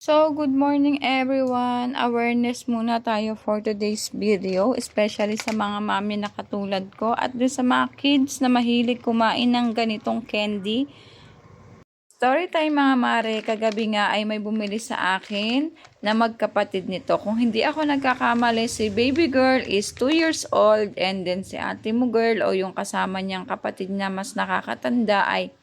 So, good morning everyone. Awareness muna tayo for today's video, especially sa mga mami na katulad ko at dun sa mga kids na mahilig kumain ng ganitong candy. Story time mga mare, kagabi nga ay may bumili sa akin na magkapatid nito. Kung hindi ako nagkakamali, si baby girl is 2 years old and then si ate mo girl o yung kasama niyang kapatid na mas nakakatanda ay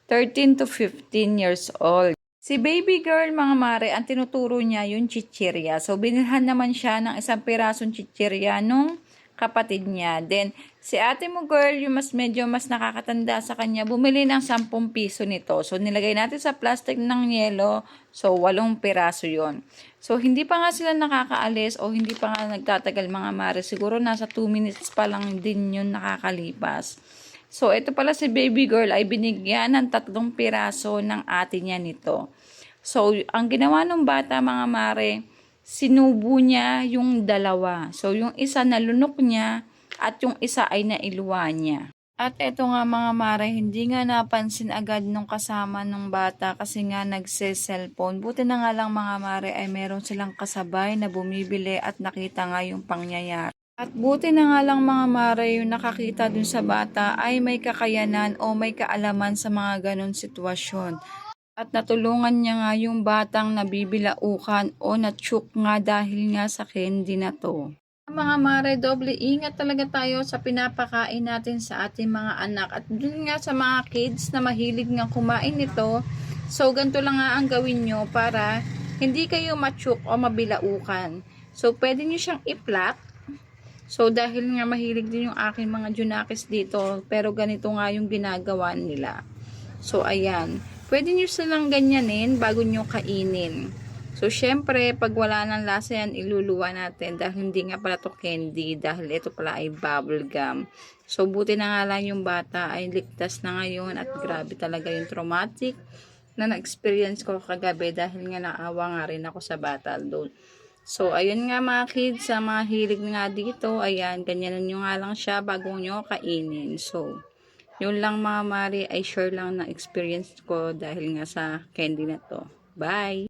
13 to 15 years old. Si baby girl mga mare, ang tinuturo niya yung chichirya. So, binilhan naman siya ng isang pirasong chichirya nung kapatid niya. Then, si ate mo girl, yung medyo mas nakakatanda sa kanya, bumili ng 10 piso nito. So, nilagay natin sa plastic ng yelo. So, 8 piraso yon. So, hindi pa nga sila nakakaalis o hindi pa nga nagtatagal mga mare. Siguro nasa 2 minutes pa lang din yun nakakalipas. So, ito pala si baby girl ay binigyan ng 3 piraso ng ate niya nito. So, ang ginawa ng bata mga mare, sinubo niya yung dalawa. So, yung isa nalunok niya at yung isa ay nailuwa niya. At eto nga mga mare, hindi nga napansin agad nung kasama ng bata kasi nga nagse-cellphone. Buti na nga lang mga mare ay meron silang kasabay na bumibili at nakita nga yung pangyayari. At buti na nga lang mga mare yung nakakita dun sa bata ay may kakayanan o may kaalaman sa mga ganun sitwasyon. At natulungan niya nga yung batang nabibilaukan o na-choke nga dahil nga sa candy na to. Mga mare, doble ingat talaga tayo sa pinapakain natin sa ating mga anak. At dun nga sa mga kids na mahilig nga kumain nito, so ganito lang nga ang gawin nyo para hindi kayo ma-choke o mabilaukan. So pwede nyo siyang i-plak. So dahil nga mahilig din yung aking mga junakis dito, pero ganito nga yung ginagawa nila. So ayan. Pwede nyo silang ganyanin bago nyo kainin. So, syempre, pag wala ng lasa yan, iluluwa natin dahil hindi nga pala to candy, dahil ito pala ay bubble gum. So, buti na nga lang yung bata ay ligtas na ngayon at grabe talaga yung traumatic na na-experience ko kagabi dahil nga naawa nga rin ako sa bata doon. So, ayun nga mga kids, sa mga hilig nga dito, ayan, ganyanan nyo nga lang siya bago nyo kainin. So, yun lang mga mari, ay share lang na experience ko dahil nga sa candy na to. Bye!